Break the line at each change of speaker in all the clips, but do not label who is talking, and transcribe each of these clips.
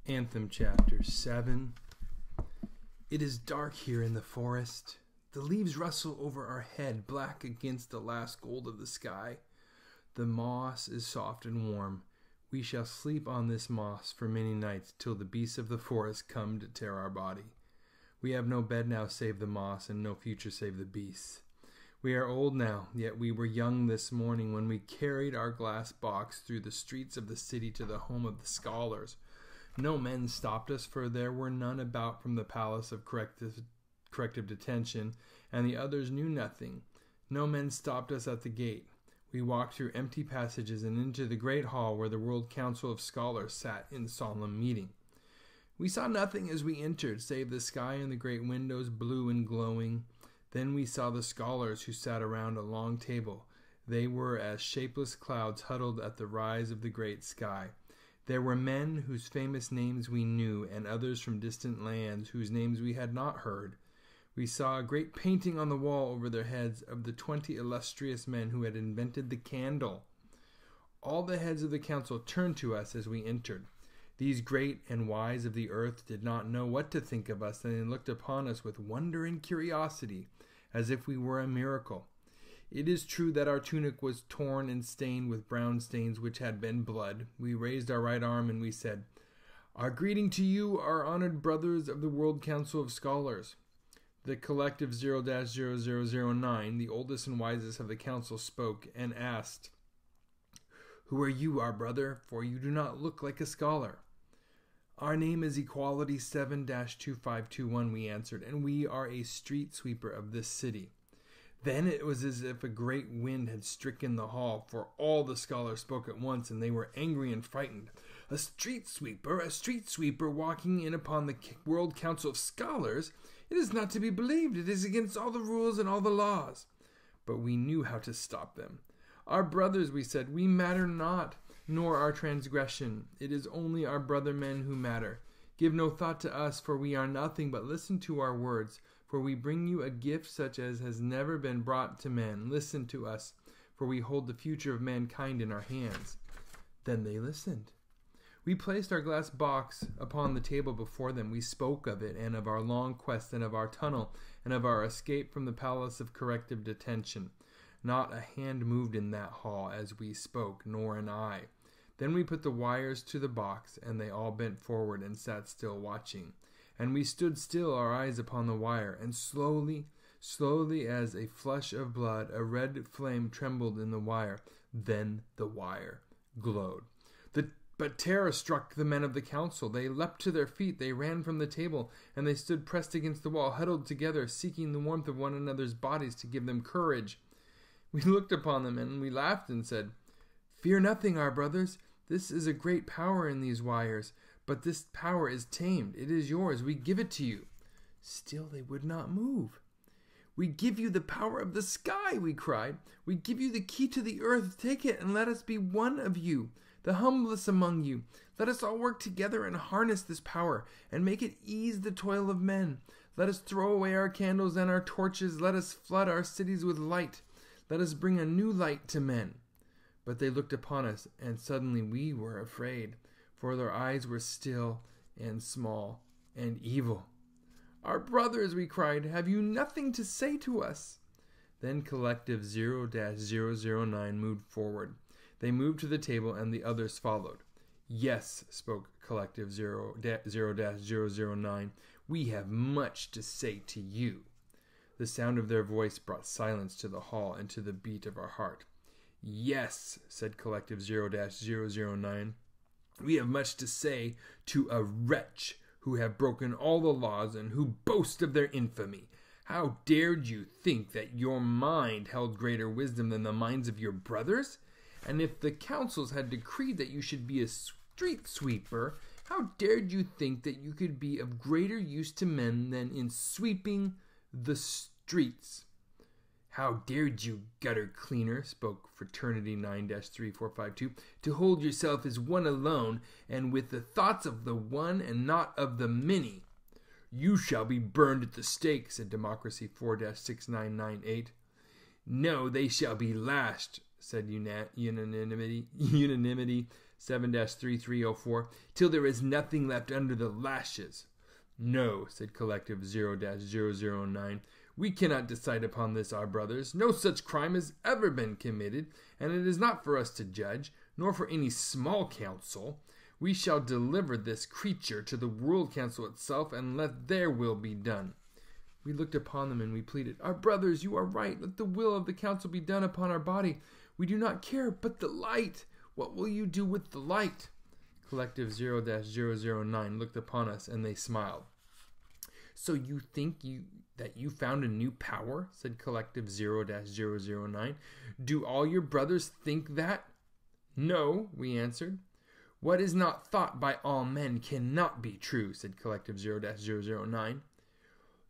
Anthem chapter 7. It is dark here in the forest. The leaves rustle over our head, black against the last gold of the sky. The moss is soft and warm. We shall sleep on this moss for many nights, till the beasts of the forest come to tear our body. We have no bed now save the moss, and no future save the beasts. We are old now, yet we were young this morning when we carried our glass box through the streets of the city to the home of the scholars. No men stopped us, for there were none about from the palace of corrective detention, and the others knew nothing. No men stopped us at the gate. We walked through empty passages and into the great hall where the World Council of Scholars sat in solemn meeting. We saw nothing as we entered, save the sky and the great windows, blue and glowing. Then we saw the scholars who sat around a long table. They were as shapeless clouds huddled at the rise of the great sky. There were men whose famous names we knew, and others from distant lands whose names we had not heard. We saw a great painting on the wall over their heads of the 20 illustrious men who had invented the candle. All the heads of the council turned to us as we entered. These great and wise of the earth did not know what to think of us, and they looked upon us with wonder and curiosity, as if we were a miracle. It is true that our tunic was torn and stained with brown stains which had been blood. We raised our right arm and we said, "Our greeting to you, our honored brothers of the World Council of Scholars." The collective 0-0009, the oldest and wisest of the council, spoke and asked, "Who are you, our brother? For you do not look like a scholar." "Our name is Equality 7-2521, we answered, "and we are a street sweeper of this city." Then it was as if a great wind had stricken the hall, for all the scholars spoke at once, and they were angry and frightened. A street sweeper walking in upon the World Council of Scholars? It is not to be believed. It is against all the rules and all the laws. But we knew how to stop them. "Our brothers," we said, "we matter not, nor our transgression. It is only our brother men who matter. Give no thought to us, for we are nothing, but listen to our words. For we bring you a gift such as has never been brought to men. Listen to us, for we hold the future of mankind in our hands." Then they listened. We placed our glass box upon the table before them. We spoke of it, and of our long quest, and of our tunnel, and of our escape from the palace of corrective detention. Not a hand moved in that hall as we spoke, nor an eye. Then we put the wires to the box, and they all bent forward and sat still watching. And we stood still, our eyes upon the wire, and slowly as a flush of blood, a red flame trembled in the wire. Then the wire glowed. But terror struck the men of the council. They leapt to their feet, they ran from the table, and they stood pressed against the wall, huddled together, seeking the warmth of one another's bodies to give them courage. We looked upon them, and we laughed and said, "Fear nothing, our brothers. This is a great power in these wires, but this power is tamed. It is yours. We give it to you." Still they would not move. "We give you the power of the sky," we cried. "We give you the key to the earth. Take it and let us be one of you, the humblest among you. Let us all work together and harness this power and make it ease the toil of men. Let us throw away our candles and our torches. Let us flood our cities with light. Let us bring a new light to men." But they looked upon us, and suddenly we were afraid, for their eyes were still and small and evil. "Our brothers," we cried, "have you nothing to say to us?" Then collective 0-009 moved forward. They moved to the table, and the others followed. "Yes," spoke collective 0-009, "we have much to say to you." The sound of their voice brought silence to the hall and to the beat of our heart. "Yes," said collective 0-009, "we have much to say to a wretch who have broken all the laws and who boast of their infamy. How dared you think that your mind held greater wisdom than the minds of your brothers? And if the councils had decreed that you should be a street sweeper, how dared you think that you could be of greater use to men than in sweeping the streets? How dared you, gutter cleaner," spoke Fraternity 9-3452, "to hold yourself as one alone, and with the thoughts of the one and not of the many?" "You shall be burned at the stake," said Democracy 4-6998. "No, they shall be lashed," said Unanimity 7-3304, till there is nothing left under the lashes. No, said Collective 0-009. We cannot decide upon this, our brothers. No such crime has ever been committed, and it is not for us to judge, nor for any small council. We shall deliver this creature to the World Council itself, and let their will be done. We looked upon them and we pleaded, Our brothers, you are right. Let the will of the council be done upon our body. We do not care, but the light. What will you do with the light? Collective 0-009 looked upon us, and they smiled. So you think that you found a new power? Said Collective 0-009. Do all your brothers think that? No, we answered. What is not thought by all men cannot be true, said Collective 0-009.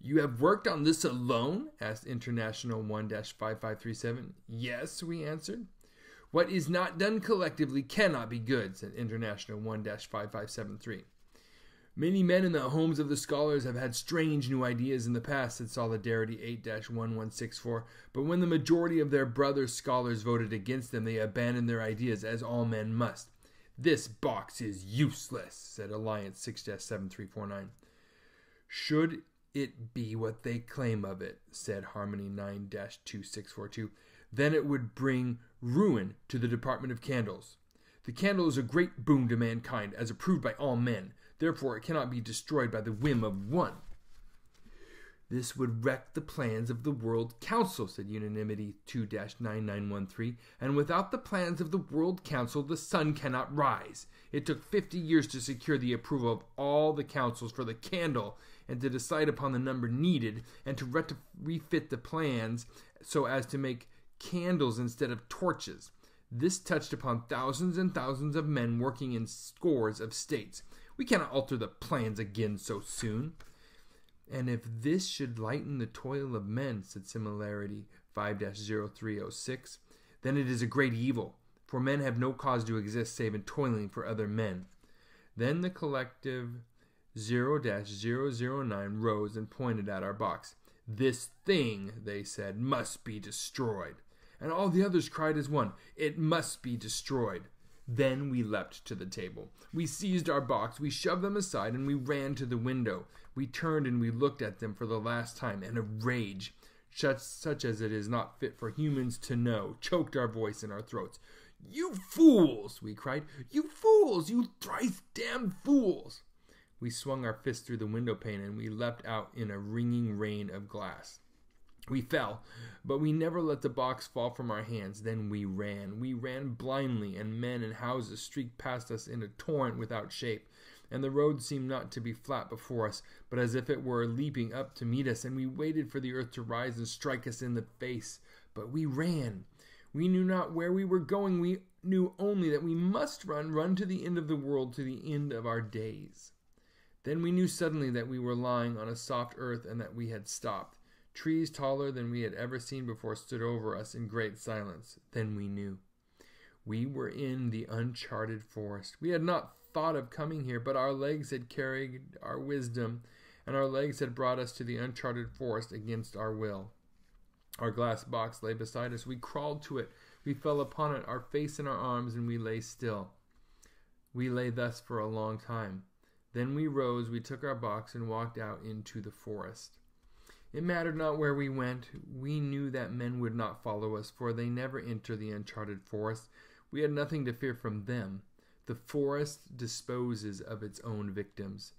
You have worked on this alone? Asked International 1-5537. Yes, we answered. What is not done collectively cannot be good, said International 1-5573. Many men in the homes of the scholars have had strange new ideas in the past, said Solidarity 8-1164, but when the majority of their brother scholars voted against them, they abandoned their ideas, as all men must. This box is useless, said Alliance 6-7349. Should it be what they claim of it, said Harmony 9-2642, then it would bring ruin to the Department of Candles. The candle is a great boon to mankind, as approved by all men. Therefore, it cannot be destroyed by the whim of one. This would wreck the plans of the World Council, said Unanimity 2-9913, and without the plans of the World Council, the sun cannot rise. It took 50 years to secure the approval of all the councils for the candle, and to decide upon the number needed, and to refit the plans so as to make candles instead of torches. This touched upon thousands and thousands of men working in scores of states. We cannot alter the plans again so soon. And if this should lighten the toil of men, said Similarity 5-0306, then it is a great evil, for men have no cause to exist save in toiling for other men. Then the Collective 0-009 rose and pointed at our box. This thing, they said, must be destroyed. And all the others cried as one, it must be destroyed. Then we leapt to the table. We seized our box, we shoved them aside, and we ran to the window. We turned and we looked at them for the last time, and a rage, such as it is not fit for humans to know, choked our voice in our throats. You fools, we cried. You fools, you thrice damned fools. We swung our fists through the window pane, and we leapt out in a ringing rain of glass. We fell, but we never let the box fall from our hands. Then we ran. We ran blindly, and men and houses streaked past us in a torrent without shape. And the road seemed not to be flat before us, but as if it were leaping up to meet us, and we waited for the earth to rise and strike us in the face. But we ran. We knew not where we were going. We knew only that we must run to the end of the world, to the end of our days. Then we knew suddenly that we were lying on a soft earth, and that we had stopped. Trees taller than we had ever seen before stood over us in great silence. Then we knew. We were in the uncharted forest. We had not thought of coming here, but our legs had carried our wisdom, and our legs had brought us to the uncharted forest against our will. Our glass box lay beside us. We crawled to it. We fell upon it, our face in our arms, and we lay still. We lay thus for a long time. Then we rose, we took our box, and walked out into the forest. It mattered not where we went. We knew that men would not follow us, for they never enter the uncharted forest. We had nothing to fear from them. The forest disposes of its own victims.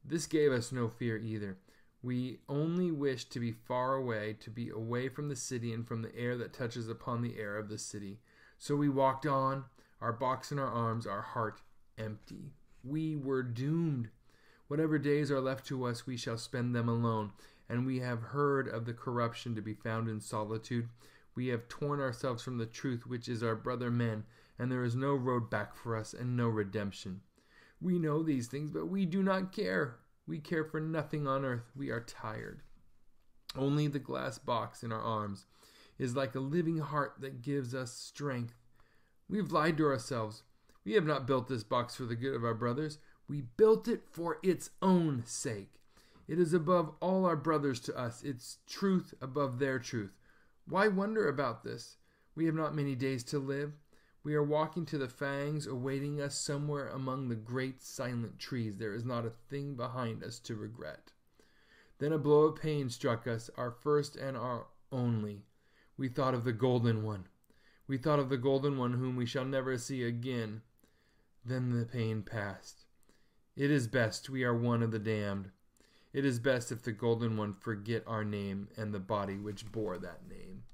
This gave us no fear either. We only wished to be far away, to be away from the city and from the air that touches upon the air of the city. So we walked on, our box in our arms, our heart empty. We were doomed. Whatever days are left to us, we shall spend them alone. And we have heard of the corruption to be found in solitude. We have torn ourselves from the truth, which is our brother men, and there is no road back for us and no redemption. We know these things, but we do not care. We care for nothing on earth. We are tired. Only the glass box in our arms is like a living heart that gives us strength. We have lied to ourselves. We have not built this box for the good of our brothers. We built it for its own sake. It is above all our brothers to us, its truth above their truth. Why wonder about this? We have not many days to live. We are walking to the fangs, awaiting us somewhere among the great silent trees. There is not a thing behind us to regret. Then a blow of pain struck us, our first and our only. We thought of the Golden One. We thought of the Golden One whom we shall never see again. Then the pain passed. It is best we are one of the damned. It is best if the Golden One forget our name and the body which bore that name.